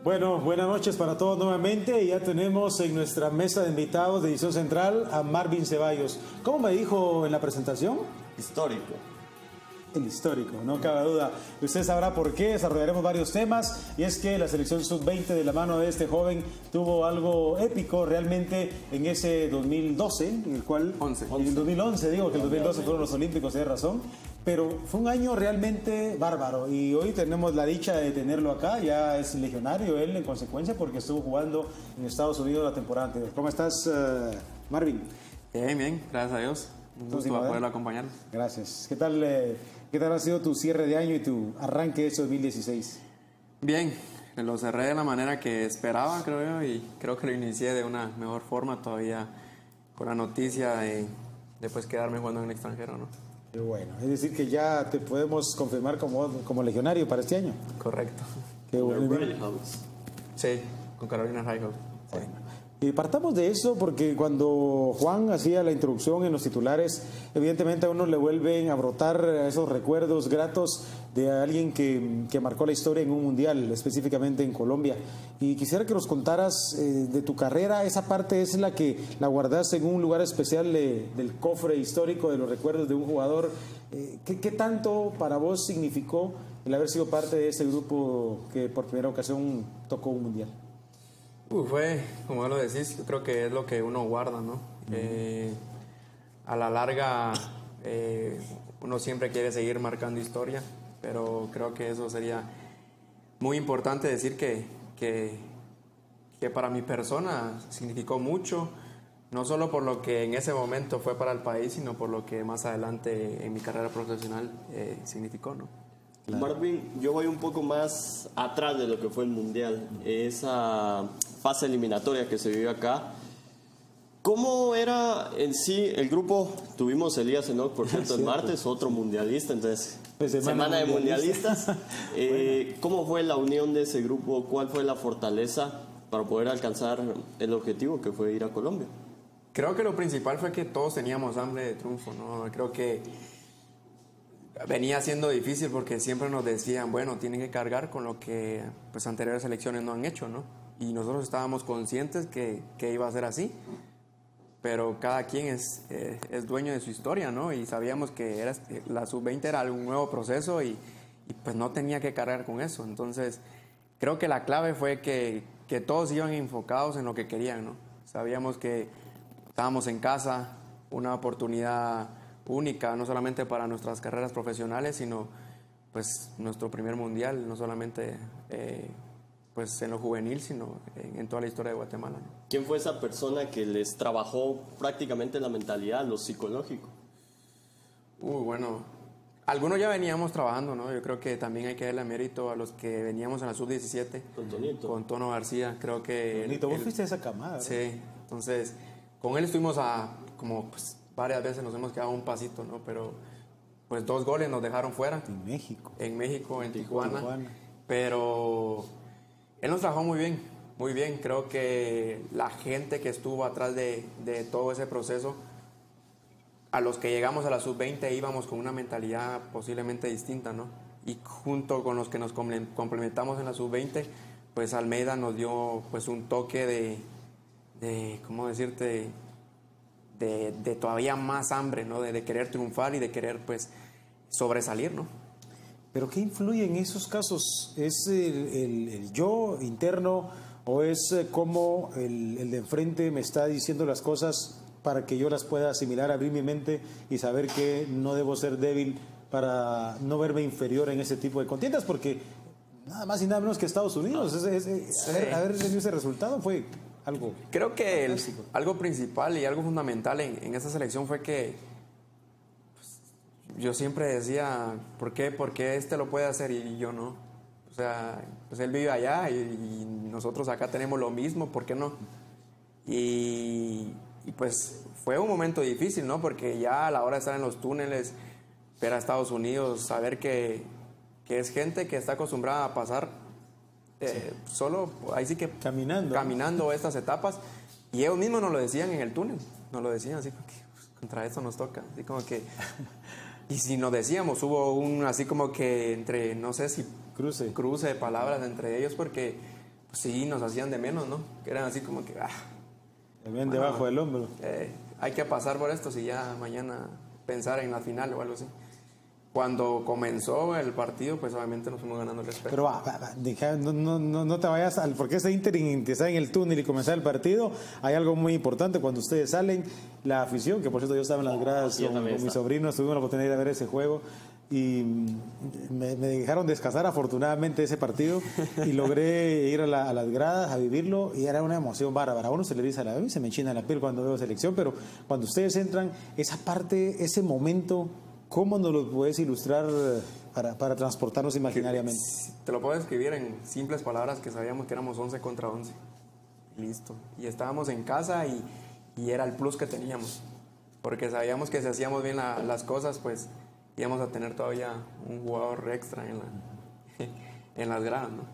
Bueno, buenas noches para todos nuevamente. Ya tenemos en nuestra mesa de invitados de edición central a Marvin Ceballos. ¿Cómo me dijo en la presentación? Histórico. El histórico, no cabe duda. Usted sabrá por qué, desarrollaremos varios temas. Y es que la selección sub-20 de la mano de este joven tuvo algo épico realmente en ese 2012, en el cual... 11. En el 2011, digo que el 2012 fueron los Olímpicos, tiene razón. Pero fue un año realmente bárbaro y hoy tenemos la dicha de tenerlo acá. Ya es legionario él en consecuencia porque estuvo jugando en Estados Unidos la temporada anterior. ¿Cómo estás, Marvin? Bien, gracias a Dios. Un gusto poderlo acompañar. Gracias. ¿Qué tal ha sido tu cierre de año y tu arranque de ese 2016? Bien, lo cerré de la manera que esperaba, creo yo, y creo que lo inicié de una mejor forma todavía con la noticia de pues quedarme jugando en el extranjero, ¿no? Qué bueno, es decir que ya te podemos confirmar como legionario para este año. Correcto. Qué bueno. Sí, con Carolina Highhouse. Bueno. Y partamos de eso porque cuando Juan hacía la introducción en los titulares, evidentemente a uno le vuelven a brotar esos recuerdos gratos de alguien que marcó la historia en un mundial, específicamente en Colombia. Y quisiera que nos contaras de tu carrera, esa parte es la que la guardas en un lugar especial del cofre histórico de los recuerdos de un jugador. ¿Qué tanto para vos significó el haber sido parte de ese grupo que por primera ocasión tocó un mundial? Fue, como lo decís, yo creo que es lo que uno guarda, ¿no? A la larga, uno siempre quiere seguir marcando historia, pero creo que eso sería muy importante decir que para mi persona significó mucho, no solo por lo que en ese momento fue para el país, sino por lo que más adelante en mi carrera profesional significó, ¿no? Claro. Marvin, yo voy un poco más atrás de lo que fue el Mundial, esa fase eliminatoria que se vivió acá. ¿Cómo era en sí el grupo? Tuvimos Elías Enoch, por cierto, el martes, otro mundialista, entonces, semana de mundialistas. Bueno. ¿Cómo fue la unión de ese grupo? ¿Cuál fue la fortaleza para poder alcanzar el objetivo que fue ir a Colombia? Creo que lo principal fue que todos teníamos hambre de triunfo, ¿no? Creo que venía siendo difícil porque siempre nos decían, bueno, tienen que cargar con lo que pues anteriores selecciones no han hecho, ¿no? Y nosotros estábamos conscientes que iba a ser así, pero cada quien es dueño de su historia, ¿no? Y sabíamos que la sub-20 era un nuevo proceso y pues no tenía que cargar con eso. Entonces, creo que la clave fue que todos iban enfocados en lo que querían, ¿no? Sabíamos que estábamos en casa, una oportunidad única, no solamente para nuestras carreras profesionales, sino pues nuestro primer mundial, no solamente pues en lo juvenil, sino en toda la historia de Guatemala, ¿no? ¿Quién fue esa persona que les trabajó prácticamente la mentalidad, lo psicológico? Bueno, algunos ya veníamos trabajando, ¿no? Yo creo que también hay que darle mérito a los que veníamos en la sub-17. Con Tono García, creo que... Tonito, vos fuiste de esa camada, ¿no? Sí, entonces con él estuvimos como pues, varias veces nos hemos quedado un pasito, ¿no? Pero pues 2 goles nos dejaron fuera. En México. En México, en Tijuana. Pero él nos trabajó muy bien. Creo que la gente que estuvo atrás de todo ese proceso, a los que llegamos a la sub-20 íbamos con una mentalidad posiblemente distinta, ¿no? Y junto con los que nos complementamos en la sub-20, pues Almeida nos dio pues un toque de ¿cómo decirte? De todavía más hambre, ¿no? De querer triunfar y de querer, pues, sobresalir, ¿no? ¿Pero qué influye en esos casos? ¿Es el yo interno o es cómo el de enfrente me está diciendo las cosas para que yo las pueda asimilar, abrir mi mente y saber que no debo ser débil para no verme inferior en ese tipo de contiendas? Porque nada más y nada menos que Estados Unidos, haber tenido ese resultado fue... algo. Creo que algo principal y algo fundamental en esa selección fue que pues, yo siempre decía, ¿por qué este lo puede hacer y yo no? O sea, pues él vive allá y nosotros acá tenemos lo mismo, ¿por qué no? Y pues fue un momento difícil, ¿no? Porque ya a la hora de estar en los túneles, ver a Estados Unidos, saber que es gente que está acostumbrada a pasar solo, ahí sí que caminando estas etapas, y ellos mismos nos lo decían en el túnel, nos lo decían así como que pues, contra eso nos toca, así como que y si nos decíamos, hubo así como que entre, no sé si cruce de palabras entre ellos, porque pues sí, nos hacían de menos, ¿no? Que eran así como que, Bien debajo del hombro. Hay que pasar por esto si ya mañana pensar en la final o algo así. Cuando comenzó el partido, pues obviamente nos fuimos ganando el respeto. Pero no te vayas porque ese ínterin que está en el túnel y comenzar el partido, hay algo muy importante. Cuando ustedes salen, la afición, que por cierto yo estaba en las gradas con mis sobrinos, tuvimos la oportunidad de ver ese juego y me dejaron descansar afortunadamente ese partido y logré ir a las gradas a vivirlo y era una emoción bárbara. A uno se le eriza la piel, se me enchina la piel cuando veo selección, pero cuando ustedes entran, esa parte, ese momento, ¿cómo nos lo puedes ilustrar para transportarnos imaginariamente? Te lo puedo describir en simples palabras, que sabíamos que éramos 11 contra 11. Listo. Y estábamos en casa y era el plus que teníamos. Porque sabíamos que si hacíamos bien las cosas, pues íbamos a tener todavía un jugador extra en las gradas, ¿no?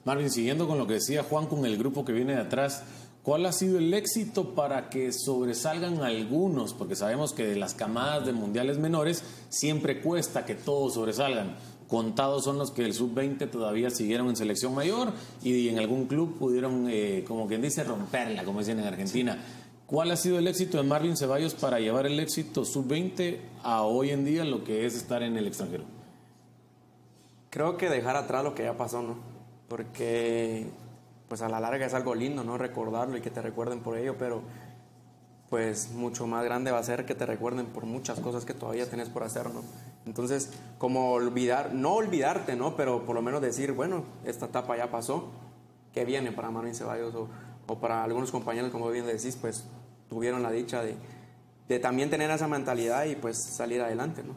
Marvin, siguiendo con lo que decía Juan con el grupo que viene de atrás, ¿cuál ha sido el éxito para que sobresalgan algunos? Porque sabemos que de las camadas de mundiales menores siempre cuesta que todos sobresalgan. Contados son los que el sub-20 todavía siguieron en selección mayor y en algún club pudieron, como quien dice, romperla, como dicen en Argentina. ¿Cuál ha sido el éxito de Marvin Ceballos para llevar el éxito sub-20 a hoy en día lo que es estar en el extranjero? Creo que dejar atrás lo que ya pasó, ¿no? Porque pues a la larga es algo lindo, ¿no? Recordarlo y que te recuerden por ello, pero pues mucho más grande va a ser que te recuerden por muchas cosas que todavía tenés por hacer, ¿no? Entonces, como no olvidarte, ¿no? Pero por lo menos decir, bueno, esta etapa ya pasó, ¿qué viene para Marvin Ceballos? O para algunos compañeros, como bien decís, pues tuvieron la dicha de también tener esa mentalidad y pues salir adelante, ¿no?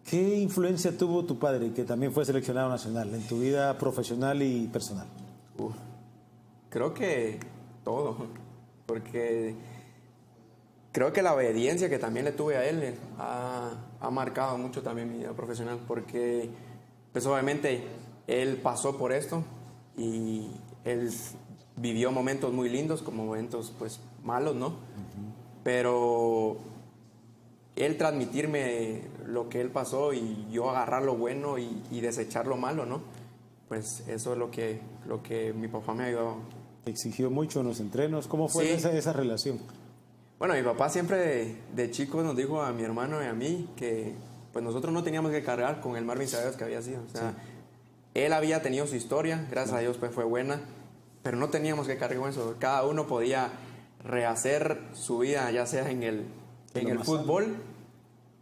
¿Qué influencia tuvo tu padre, que también fue seleccionado nacional, en tu vida profesional y personal? Creo que todo, porque creo que la obediencia que también le tuve a él ha marcado mucho también mi vida profesional, porque pues obviamente él pasó por esto y él vivió momentos muy lindos como momentos pues malos, ¿no? Pero él transmitirme lo que él pasó y yo agarrar lo bueno y desechar lo malo, ¿no? Pues eso es lo que mi papá me ayudó. ¿Te exigió mucho en los entrenos? ¿Cómo fue esa relación? Bueno, mi papá siempre de chicos nos dijo a mi hermano y a mí que pues nosotros no teníamos que cargar con el Marvin Ceballos que había sido. O sea, él había tenido su historia, gracias a Dios pues fue buena, pero no teníamos que cargar con eso. Cada uno podía rehacer su vida, ya sea en el fútbol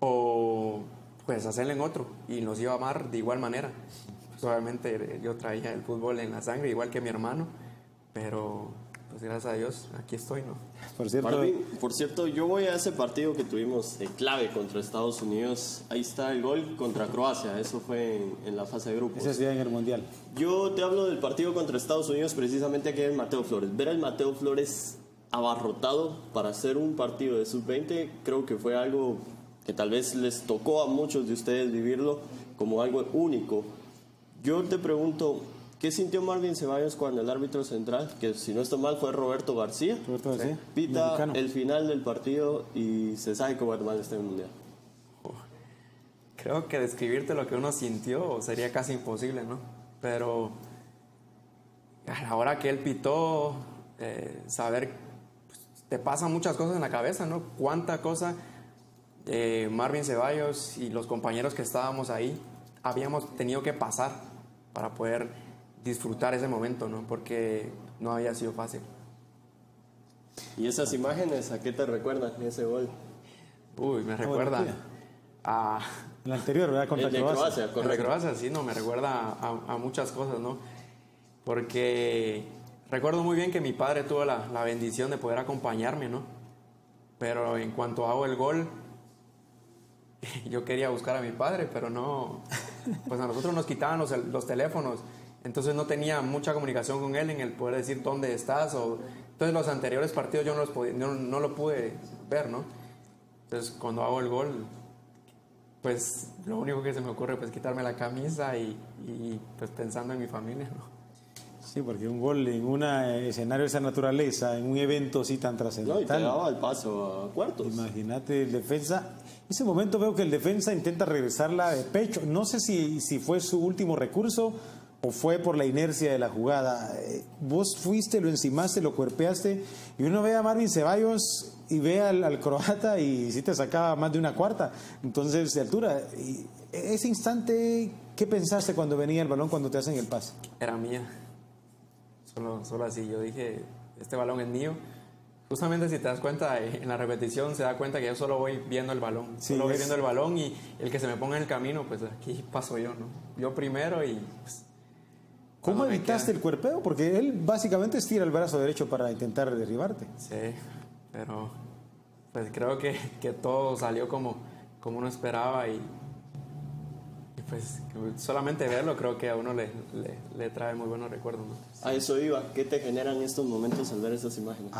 o pues hacerlo en otro, y nos iba a amar de igual manera. Pues obviamente yo traía el fútbol en la sangre, igual que mi hermano, pero pues gracias a Dios aquí estoy, ¿no? Por cierto, yo voy a ese partido que tuvimos de clave contra Estados Unidos. Ahí está el gol contra Croacia, eso fue en la fase de grupos. Ese día en el Mundial. Yo te hablo del partido contra Estados Unidos precisamente aquí en Mateo Flores. Ver al Mateo Flores abarrotado para hacer un partido de sub-20 creo que fue algo que tal vez les tocó a muchos de ustedes vivirlo como algo único. Yo te pregunto, ¿qué sintió Marvin Ceballos cuando el árbitro central, que si no estoy mal fue Roberto García, pita mexicano, el final del partido y se sabe que Guatemala está en el Mundial? Creo que describirte lo que uno sintió sería casi imposible, ¿no? Pero a la hora que él pitó, saber, pues, te pasan muchas cosas en la cabeza, ¿no? Cuánta cosa Marvin Ceballos y los compañeros que estábamos ahí habíamos tenido que pasar para poder disfrutar ese momento, ¿no? Porque no había sido fácil. ¿Y esas imágenes a qué te recuerdan ese gol? Uy, me recuerda a... El anterior, ¿verdad? Contra Croacia. Contra Croacia, sí, no, me recuerda a muchas cosas, ¿no? Porque recuerdo muy bien que mi padre tuvo la bendición de poder acompañarme, ¿no? Pero en cuanto hago el gol, yo quería buscar a mi padre, pero no... Pues a nosotros nos quitaban los teléfonos, entonces no tenía mucha comunicación con él en el poder decir dónde estás. Entonces los anteriores partidos yo no lo pude ver, ¿no? Entonces cuando hago el gol, pues lo único que se me ocurre pues quitarme la camisa y pues pensando en mi familia, ¿no? Sí, porque un gol en un escenario de esa naturaleza, en un evento así tan trascendental. No, y te daba el paso a cuartos. Imagínate el defensa. En ese momento veo que el defensa intenta regresarla de pecho. No sé si fue su último recurso o fue por la inercia de la jugada? Vos fuiste, lo encimaste, lo cuerpeaste, y uno ve a Marvin Ceballos y ve al croata y sí te sacaba más de una cuarta, entonces de altura. Y ese instante, ¿qué pensaste cuando venía el balón, cuando te hacen el pase? Era mía. Solo así. Yo dije, este balón es mío. Justamente si te das cuenta, en la repetición se da cuenta que yo solo voy viendo el balón. Sí, solo voy viendo el balón, y el que se me ponga en el camino, pues aquí paso yo, ¿no? Yo primero y... Pues, ¿cómo evitaste el cuerpeo? Porque él básicamente estira el brazo derecho para intentar derribarte. Sí, pero pues creo que todo salió como uno esperaba, y pues solamente verlo creo que a uno le trae muy buenos recuerdos, ¿no? A eso iba. ¿Qué te generan estos momentos al ver esas imágenes?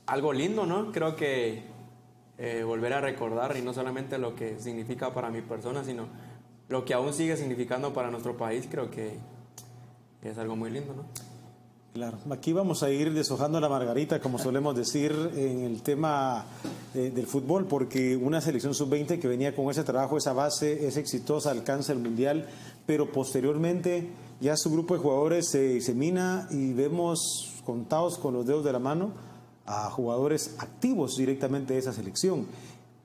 Algo lindo, ¿no? Creo que volver a recordar, y no solamente lo que significa para mi persona, sino lo que aún sigue significando para nuestro país, creo que es algo muy lindo, ¿no? Claro, aquí vamos a ir deshojando la margarita, como solemos decir, en el tema del fútbol, porque una selección sub-20 que venía con ese trabajo, esa base, es exitosa, alcanza el Mundial, pero posteriormente ya su grupo de jugadores se disemina y vemos contados con los dedos de la mano a jugadores activos directamente de esa selección.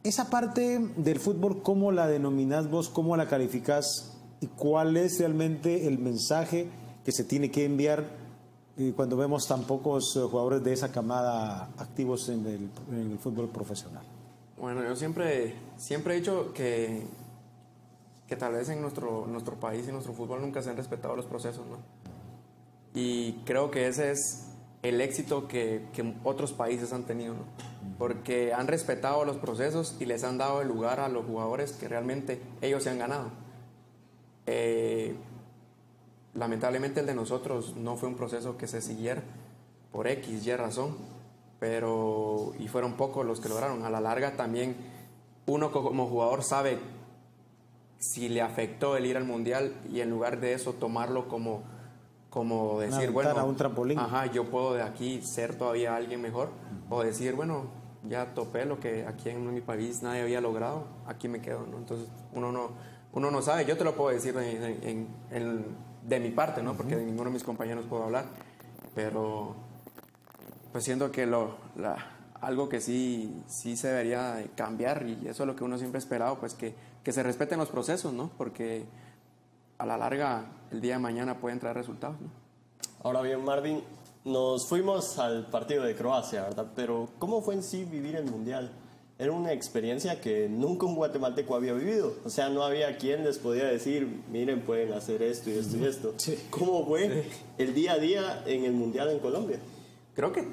Esa parte del fútbol, ¿cómo la denominás vos? ¿Cómo la calificás? ¿Y cuál es realmente el mensaje que se tiene que enviar cuando vemos tan pocos jugadores de esa camada activos en el fútbol profesional? Bueno, yo siempre he dicho que tal vez en nuestro país y nuestro fútbol nunca se han respetado los procesos, ¿no? Y creo que ese es el éxito que otros países han tenido, ¿no? Porque han respetado los procesos y les han dado el lugar a los jugadores que realmente ellos se han ganado. Lamentablemente el de nosotros no fue un proceso que se siguiera por X, Y razón, y fueron pocos los que lograron. A la larga también uno como jugador sabe si le afectó el ir al Mundial, y en lugar de eso tomarlo como decir, bueno, a un trampolín. Ajá, yo puedo de aquí ser todavía alguien mejor, o decir, bueno, ya topé lo que aquí en mi país nadie había logrado, aquí me quedo, ¿no? Entonces uno no sabe. Yo te lo puedo decir de mi parte, ¿no? Porque de ninguno de mis compañeros puedo hablar, pero pues siento que algo que sí se debería cambiar, y eso es lo que uno siempre ha esperado, pues que se respeten los procesos, ¿no? Porque a la larga el día de mañana pueden traer resultados, ¿no? Ahora bien, Marvin, nos fuimos al partido de Croacia, ¿verdad? Pero ¿cómo fue en sí vivir el Mundial? Era una experiencia que nunca un guatemalteco había vivido. O sea, no había quien les podía decir, miren, pueden hacer esto y esto y esto. Sí. ¿Cómo fue el día a día en el Mundial en Colombia? Creo que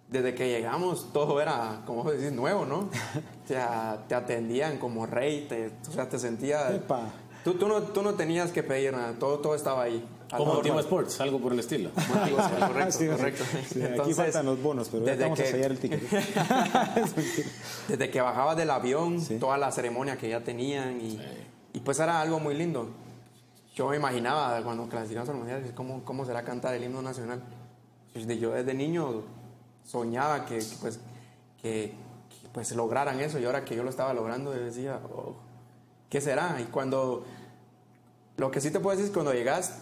desde que llegamos todo era, como vos decís, nuevo, ¿no? O sea, te atendían como rey, te sentías... Epa. Tú no tenías que pedir nada, todo estaba ahí. Como Team Sports, algo por el estilo. Correcto. Sí, entonces, aquí faltan los bonos, pero ya vamos a sellar el ticket. Desde que bajabas del avión, toda la ceremonia que ya tenían, y pues era algo muy lindo. Yo me imaginaba cuando clasificamos al Mundial, ¿cómo será cantar el himno nacional? Yo desde niño soñaba que lograran eso, y ahora que yo lo estaba logrando, yo decía, ¿qué será? Y lo que sí te puedo decir es que cuando llegas,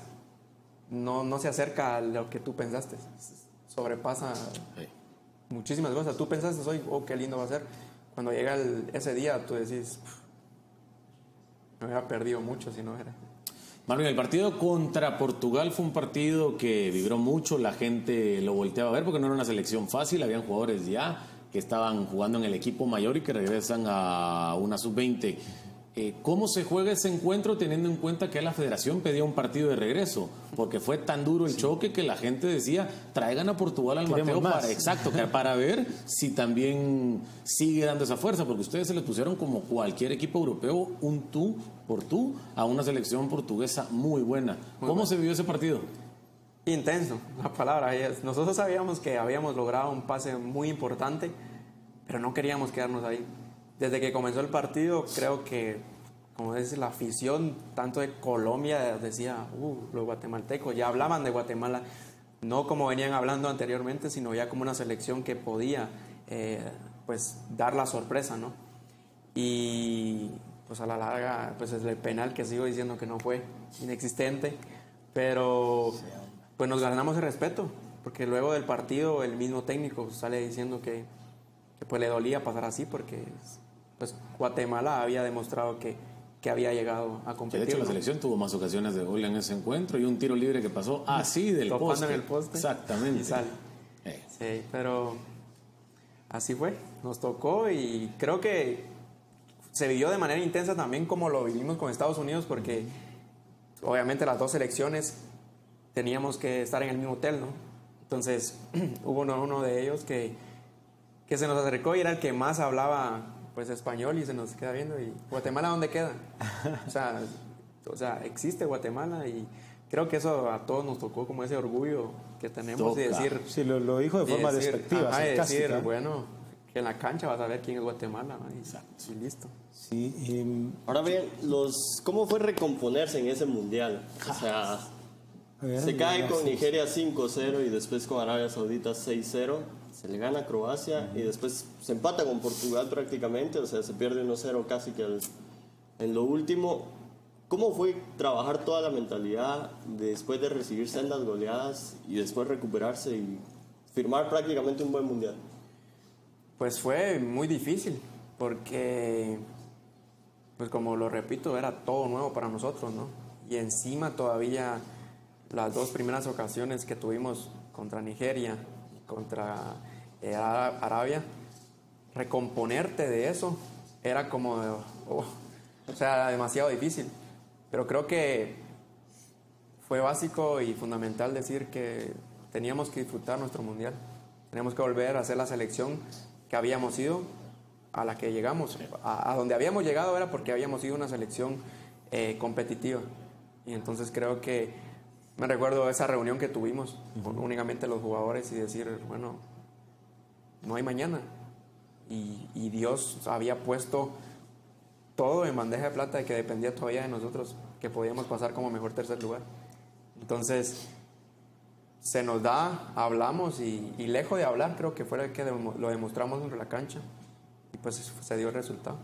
no se acerca a lo que tú pensaste, sobrepasa muchísimas cosas. Tú pensaste hoy, qué lindo va a ser. Cuando llega ese día, tú decís, me hubiera perdido mucho si no era. Marvin, el partido contra Portugal fue un partido que vibró mucho, la gente lo volteaba a ver porque no era una selección fácil, habían jugadores ya que estaban jugando en el equipo mayor y que regresan a una sub-20. ¿Cómo se juega ese encuentro teniendo en cuenta que la federación pedía un partido de regreso? Porque fue tan duro el choque que la gente decía, traigan a Portugal al Mateo para ver si también sigue dando esa fuerza, porque ustedes se les pusieron como cualquier equipo europeo un tú por tú a una selección portuguesa muy buena. ¿Cómo se vivió ese partido? Intenso, la palabra es. Nosotros sabíamos que habíamos logrado un pase muy importante, pero no queríamos quedarnos ahí. Desde que comenzó el partido, creo que, como dice, la afición, tanto de Colombia, decía, los guatemaltecos, ya hablaban de Guatemala, no como venían hablando anteriormente, sino ya como una selección que podía, pues, dar la sorpresa, ¿no? Y pues a la larga, pues es el penal que sigo diciendo que no fue inexistente, pero pues nos ganamos el respeto, porque luego del partido el mismo técnico sale diciendo que pues le dolía pasar así, porque pues Guatemala había demostrado que había llegado a competir. De hecho, la ¿no? selección tuvo más ocasiones de gol en ese encuentro y un tiro libre que pasó así del Topando poste. en el poste. Exactamente. Y sale. Sí, pero así fue. Nos tocó y creo que se vivió de manera intensa también como lo vivimos con Estados Unidos, porque obviamente las dos selecciones teníamos que estar en el mismo hotel, ¿no? Entonces hubo uno de ellos que se nos acercó y era el que más hablaba pues español y se nos queda viendo y ¿Guatemala dónde queda? O sea, existe Guatemala y creo que eso a todos nos tocó como ese orgullo que tenemos de decir... Sí, lo dijo de forma despectiva, ajá, de decir, sarcástica. bueno, que en la cancha vas a ver quién es Guatemala, ¿no? Y listo. Sí, Ahora bien, ¿cómo fue recomponerse en ese mundial? O sea, se cae con Nigeria 5-0 y después con Arabia Saudita 6-0. Se le gana a Croacia y después se empata con Portugal prácticamente. O sea, se pierde 1-0 casi que en lo último. ¿Cómo fue trabajar toda la mentalidad después de recibir sendas goleadas y después recuperarse y firmar prácticamente un buen mundial? Pues fue muy difícil porque, pues como lo repito, era todo nuevo para nosotros, ¿no? Y encima todavía las dos primeras ocasiones que tuvimos contra Nigeria y contra Arabia, recomponerte de eso era como, o sea, demasiado difícil. Pero creo que fue básico y fundamental decir que teníamos que disfrutar nuestro mundial. Teníamos que volver a ser la selección que habíamos sido, a la que llegamos. A donde habíamos llegado era porque habíamos sido una selección competitiva. Y entonces creo que me recuerdo esa reunión que tuvimos con únicamente los jugadores y decir, bueno, no hay mañana. Y Dios había puesto todo en bandeja de plata y que dependía todavía de nosotros, que podíamos pasar como mejor tercer lugar. Entonces, se nos da, hablamos y lejos de hablar, creo que fue que lo demostramos dentro de la cancha y pues se dio el resultado.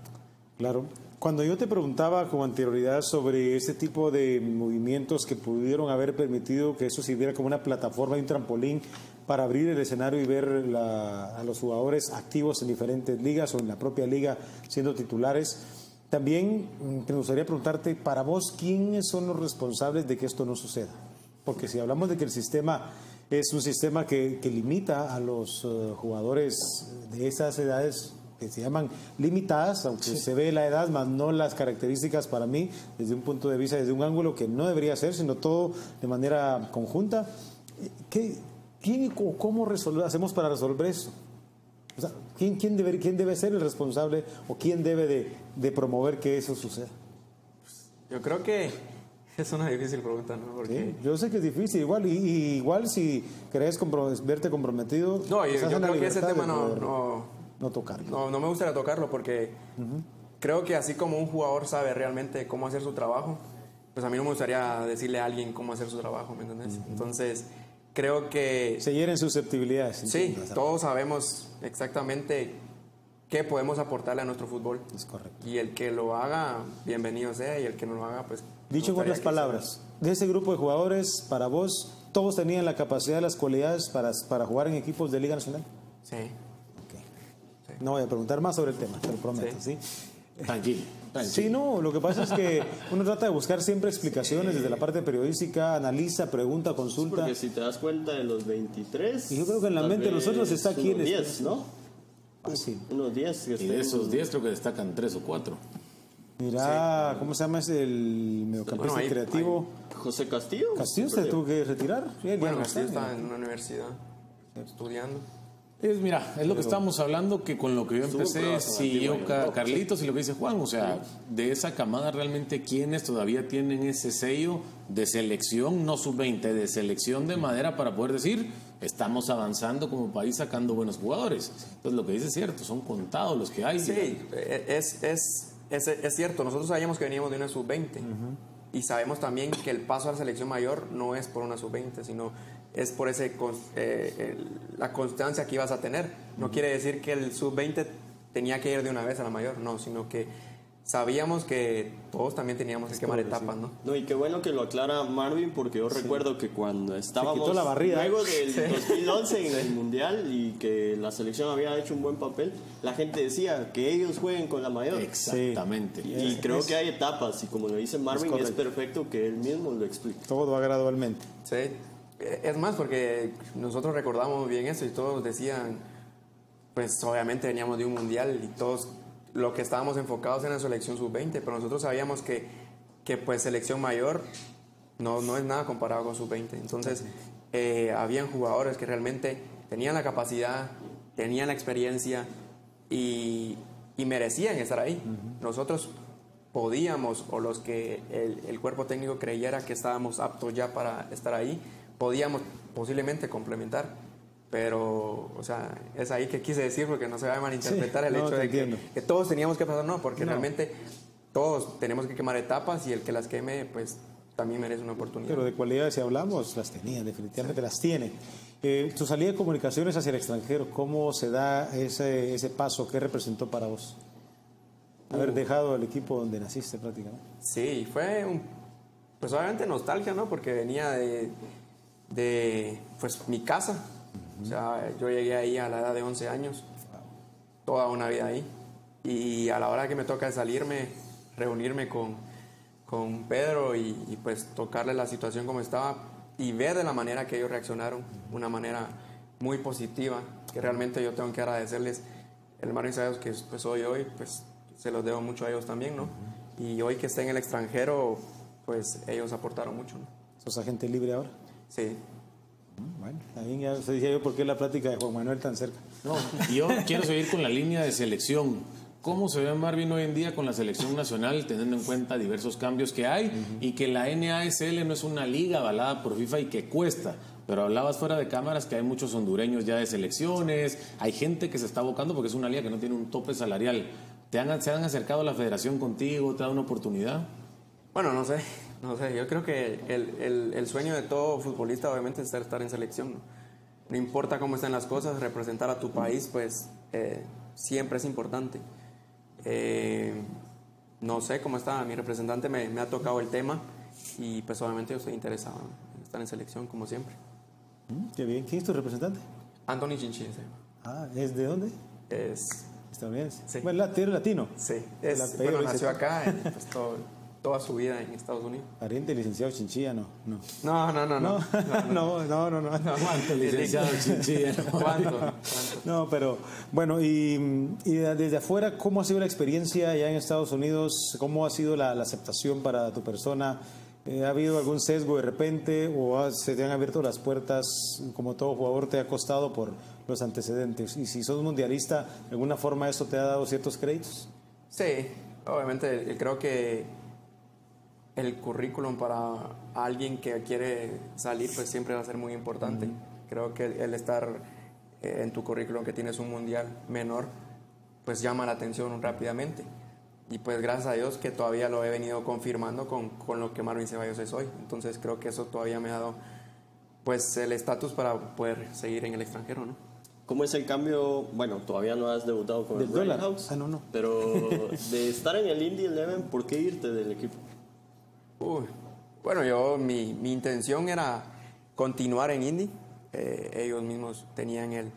Claro. Cuando yo te preguntaba con anterioridad sobre ese tipo de movimientos que pudieron haber permitido que eso sirviera como una plataforma y un trampolín para abrir el escenario y ver a los jugadores activos en diferentes ligas o en la propia liga siendo titulares, también me gustaría preguntarte, para vos, ¿quiénes son los responsables de que esto no suceda? Porque si hablamos de que el sistema es un sistema que limita a los jugadores de esas edades que se llaman limitadas, aunque se ve la edad, más no las características para mí, desde un punto de vista, desde un ángulo que no debería ser, sino todo de manera conjunta. ¿Quién o cómo hacemos para resolver eso? O sea, ¿quién debe ser el responsable o quién debe de promover que eso suceda? Yo creo que es una difícil pregunta, ¿no? Porque... Sí, yo sé que es difícil, igual si querés verte comprometido... No, yo creo que ese tema no tocarlo. No me gustaría tocarlo porque creo que así como un jugador sabe realmente cómo hacer su trabajo, pues a mí no me gustaría decirle a alguien cómo hacer su trabajo, ¿me entendés? Entonces, creo que... Se hieren susceptibilidades. Sí, todos sabemos exactamente qué podemos aportarle a nuestro fútbol. Es correcto. Y el que lo haga, bienvenido sea, y el que no lo haga, pues... Dicho en otras palabras, de ese grupo de jugadores, para vos, ¿todos tenían la capacidad, las cualidades para jugar en equipos de Liga Nacional? Sí. No voy a preguntar más sobre el tema, te lo prometo, ¿sí? Tranquilo. Sí, no, lo que pasa es que uno trata de buscar siempre explicaciones desde la parte periodística, analiza, pregunta, consulta. Porque si te das cuenta de los 23... Y yo creo que en la mente de nosotros está aquí... Unos 10, ¿no? Sí. Unos 10. Y de esos 10 creo que destacan 3 o 4. Mira, ¿cómo se llama ese el mediocampista creativo? José Castillo. Castillo se tuvo que retirar. Sí, Bueno, Castillo está en una universidad estudiando. Mira, es lo que estábamos hablando, que con lo que yo empecé, siguió Carlitos y lo que dice Juan, o sea, de esa camada realmente quienes todavía tienen ese sello de selección, no sub-20, de selección de madera para poder decir, estamos avanzando como país sacando buenos jugadores. Entonces lo que dice es cierto, son contados los que hay. Sí, es cierto, nosotros sabíamos que veníamos de una sub-20 y sabemos también que el paso a la selección mayor no es por una sub-20, sino es por la constancia que ibas a tener. No quiere decir que el sub-20 tenía que ir de una vez a la mayor, no, sino que sabíamos que todos también teníamos que quemar etapas, ¿no? No, y qué bueno que lo aclara Marvin, porque yo recuerdo que cuando estábamos la barrida, luego del 2011 en el Mundial y que la selección había hecho un buen papel, la gente decía que ellos jueguen con la mayor. Exactamente. Y creo que hay etapas, y como lo dice Marvin, es perfecto que él mismo lo explique. Todo va gradualmente. Sí, es más, porque nosotros recordamos bien eso y todos decían, pues obviamente veníamos de un Mundial y todos lo que estábamos enfocados en la selección sub-20, pero nosotros sabíamos que pues selección mayor no es nada comparado con sub-20. Entonces, habían jugadores que realmente tenían la capacidad, tenían la experiencia y merecían estar ahí. Nosotros podíamos, o los que el cuerpo técnico creyera que estábamos aptos ya para estar ahí, podíamos posiblemente complementar. Pero, o sea, es ahí que quise decir, porque no se va a malinterpretar el hecho de que todos teníamos que pasar, no, porque realmente todos tenemos que quemar etapas y el que las queme, pues también merece una oportunidad. Pero de cualidades, si hablamos, las tenía, definitivamente las tiene. Tu salida de comunicaciones hacia el extranjero, ¿cómo se da ese paso? ¿Qué representó para vos? Haber dejado el equipo donde naciste prácticamente. Sí, fue pues obviamente nostalgia, ¿no? Porque venía de pues mi casa. O sea, yo llegué ahí a la edad de 11 años, toda una vida ahí. Y a la hora que me toca salirme, reunirme con Pedro y pues tocarle la situación como estaba y ver de la manera que ellos reaccionaron, una manera muy positiva, que realmente yo tengo que agradecerles el Marvin Ceballos que pues soy hoy, pues se los debo mucho a ellos también, ¿no? Y hoy que esté en el extranjero, pues ellos aportaron mucho, ¿no? ¿Sos agente libre ahora? Sí. Bueno, también ya se decía yo por qué la plática de Juan Manuel tan cerca. No, yo quiero seguir con la línea de selección. ¿Cómo se ve Marvin hoy en día con la selección nacional, teniendo en cuenta diversos cambios que hay y que la NASL no es una liga avalada por FIFA y que cuesta? Pero hablabas fuera de cámaras que hay muchos hondureños ya de selecciones, hay gente que se está abocando porque es una liga que no tiene un tope salarial. ¿Se han acercado a la federación contigo? ¿Te da una oportunidad? Bueno, no sé, yo creo que el sueño de todo futbolista obviamente es estar en selección, ¿no? No importa cómo estén las cosas, representar a tu país pues siempre es importante. No sé cómo está, mi representante me ha tocado el tema y pues obviamente yo estoy interesado en estar en selección como siempre. Qué bien, ¿quién es tu representante? Anthony Chinchilla se llama. Ah, ¿es de dónde? Es estadounidense. Sí. Bueno, ¿eres latino? Sí, Bueno, nació acá, pues toda su vida en Estados Unidos. Pariente licenciado Chinchilla, no. No. ¿Cuánto licenciado Chinchilla? ¿Cuánto? No, pero bueno, y desde afuera, ¿cómo ha sido la experiencia allá en Estados Unidos? ¿Cómo ha sido la aceptación para tu persona? ¿Ha habido algún sesgo de repente o se te han abierto las puertas, como todo jugador te ha costado por los antecedentes? Y si sos mundialista, ¿de alguna forma eso te ha dado ciertos créditos? Sí, obviamente creo que el currículum para alguien que quiere salir pues siempre va a ser muy importante. Creo que el estar en tu currículum que tienes un mundial menor pues llama la atención rápidamente. Y pues gracias a Dios que todavía lo he venido confirmando con lo que Marvin Ceballos es hoy. Entonces creo que eso todavía me ha dado pues el estatus para poder seguir en el extranjero, ¿no? ¿Cómo es el cambio? Bueno, todavía no has debutado con el Bright House. No. Pero de estar en el Indy 11, ¿por qué irte del equipo? Bueno, mi intención era continuar en Indy. Ellos mismos tenían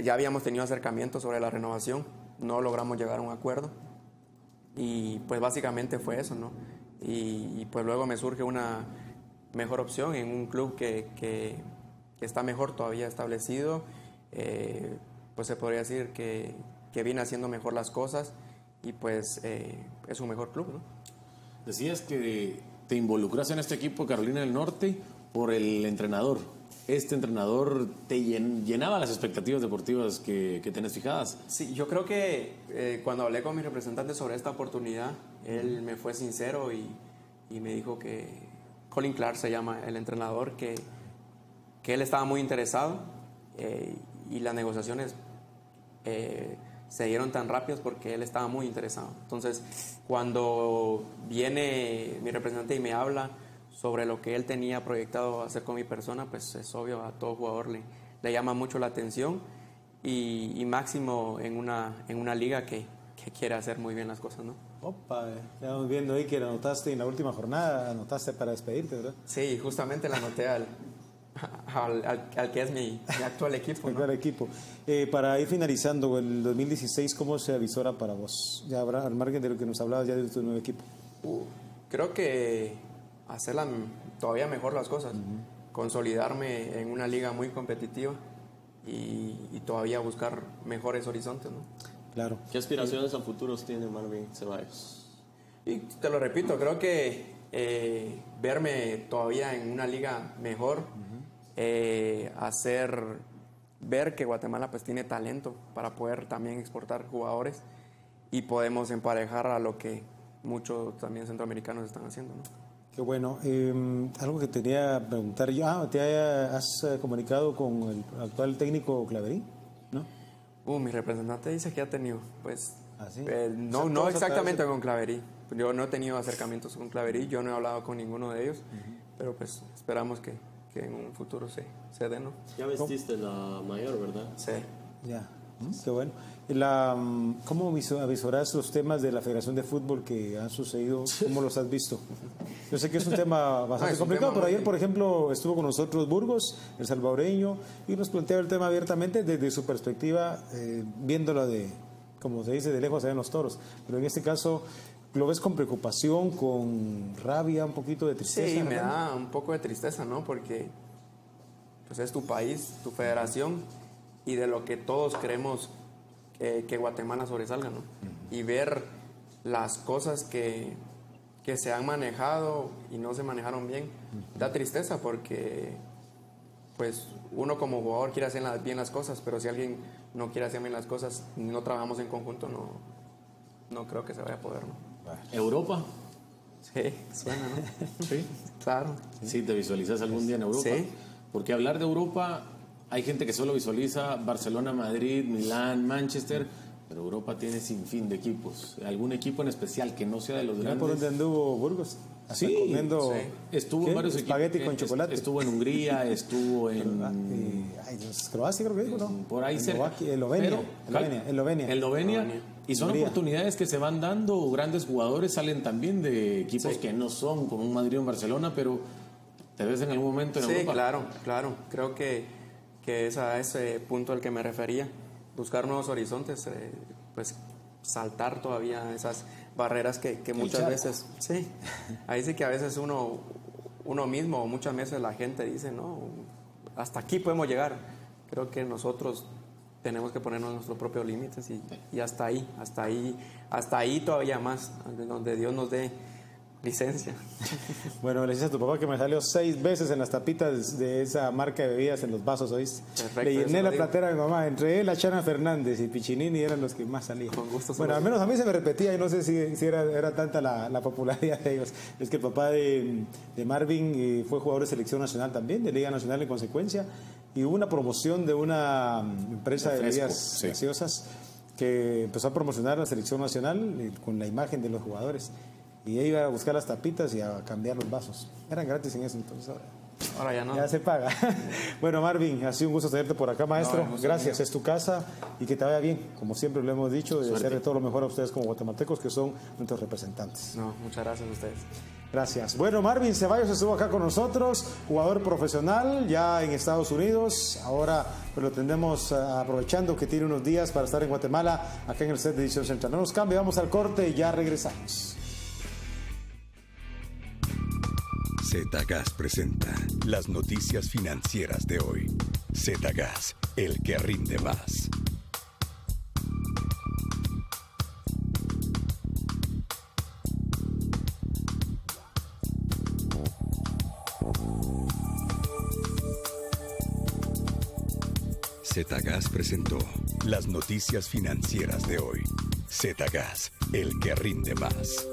ya habíamos tenido acercamientos sobre la renovación. No logramos llegar a un acuerdo y pues básicamente fue eso, ¿no? Y pues luego me surge una mejor opción en un club que está mejor todavía establecido, pues se podría decir que viene haciendo mejor las cosas y pues es un mejor club, ¿no? Decías que te involucras en este equipo de Carolina del Norte por el entrenador. ¿Este entrenador te llenaba las expectativas deportivas que tenés fijadas? Sí, yo creo que cuando hablé con mi representante sobre esta oportunidad, él me fue sincero y me dijo que Colin Clark se llama el entrenador, que él estaba muy interesado y las negociaciones se dieron tan rápidas porque él estaba muy interesado. Entonces, cuando viene mi representante y me habla sobre lo que él tenía proyectado hacer con mi persona, pues es obvio, a todo jugador le llama mucho la atención y máximo en una liga que quiere hacer muy bien las cosas, ¿no? Opa, estamos viendo ahí que lo anotaste en la última jornada, anotaste para despedirte, ¿verdad? Sí, justamente la anoté al que es mi actual equipo, ¿no? Actual equipo. Para ir finalizando, el 2016, ¿cómo se avisora para vos? Ya habrá, al margen de lo que nos hablabas ya de tu nuevo equipo. Creo que hacerlas todavía mejor las cosas, consolidarme en una liga muy competitiva y todavía buscar mejores horizontes, ¿no? Claro. ¿Qué aspiraciones a futuros tiene Marvin Ceballos? Y te lo repito, creo que verme todavía en una liga mejor, ver que Guatemala pues tiene talento para poder también exportar jugadores y podemos emparejar a lo que muchos también centroamericanos están haciendo, ¿no? Qué bueno. Algo que tenía que preguntar yo. ¿Te has comunicado con el actual técnico Claverí? ¿No? Mi representante dice que ha tenido, pues, ¿Ah, sí? no exactamente con Claverí. Yo no he tenido acercamientos con Claverí, yo no he hablado con ninguno de ellos, pero pues esperamos que en un futuro se dé, ¿no? Ya vestiste la mayor, ¿verdad? Sí. Ya, qué bueno. ¿Cómo avisorás los temas de la Federación de Fútbol que han sucedido? ¿Cómo los has visto? Yo sé que es un tema bastante complicado, pero ayer, por ejemplo, estuvo con nosotros Burgos, el salvadoreño, y nos planteaba el tema abiertamente desde su perspectiva, viéndolo de, como se dice, de lejos se ven los toros. Pero en este caso, ¿lo ves con preocupación, con rabia, un poquito de tristeza? Sí, me da un poco de tristeza, ¿no? Porque pues es tu país, tu federación, y de lo que todos queremos que Guatemala sobresalga, ¿no? Y ver las cosas que se han manejado y no se manejaron bien, da tristeza porque pues uno como jugador quiere hacer bien las cosas, pero si alguien no quiere hacer bien las cosas, no trabajamos en conjunto, no creo que se vaya a poder, ¿no? ¿Europa? Sí, suena, ¿no? Sí. Claro. Sí, ¿te visualizas algún día en Europa? Sí. Porque hablar de Europa, hay gente que solo visualiza Barcelona, Madrid, Milán, Manchester, pero Europa tiene sinfín de equipos. ¿Algún equipo en especial que no sea de los grandes? ¿Por dónde anduvo Burgos? Hasta Sí, comiendo, estuvo en varios equipos. Espagueti con chocolate. Estuvo en Hungría, estuvo en... Croacia creo que dijo, ¿no? Por ahí cerca. Eslovenia. Y son Hungría. oportunidades que se van dando. Grandes jugadores salen también de equipos que no son como un Madrid o un Barcelona, pero te ves en algún momento en Europa. Sí, claro. Creo que es a ese punto al que me refería. Buscar nuevos horizontes, pues saltar todavía esas barreras que muchas veces... Sí, ahí sí que a veces uno mismo o muchas veces la gente dice, no, hasta aquí podemos llegar. Creo que nosotros tenemos que ponernos nuestros propios límites y hasta ahí todavía más, donde Dios nos dé licencia. Bueno, le decía a tu papá que me salió 6 veces en las tapitas de esa marca de bebidas en los vasos, ¿oíste? Perfecto, le llené eso la lo digo. platera de mi mamá. Entre él, la Chana Fernández y Piccinini eran los que más salían. Con gusto. Bueno, al menos a mí se me repetía y no sé si era tanta la popularidad de ellos. Es que el papá de Marvin fue jugador de selección nacional también, de Liga Nacional en consecuencia, y hubo una promoción de una empresa de bebidas gaseosas que empezó a promocionar la selección nacional con la imagen de los jugadores. Y ella iba a buscar las tapitas y a cambiar los vasos. Eran gratis en eso, entonces ahora ya no. Ya se paga. Bueno, Marvin, ha sido un gusto tenerte por acá, maestro. Gracias, es tu casa y que te vaya bien. Como siempre lo hemos dicho, y desearle todo lo mejor a ustedes como guatemaltecos, que son nuestros representantes. No, muchas gracias a ustedes. Gracias. Bueno, Marvin Ceballos estuvo acá con nosotros, jugador profesional ya en Estados Unidos. Ahora pues, lo tendremos aprovechando que tiene unos días para estar en Guatemala, acá en el set de Edición Central. No nos cambie, vamos al corte y ya regresamos. ZGAS presenta las noticias financieras de hoy. ZGAS, el que rinde más. ZGAS presentó las noticias financieras de hoy. ZGAS, el que rinde más.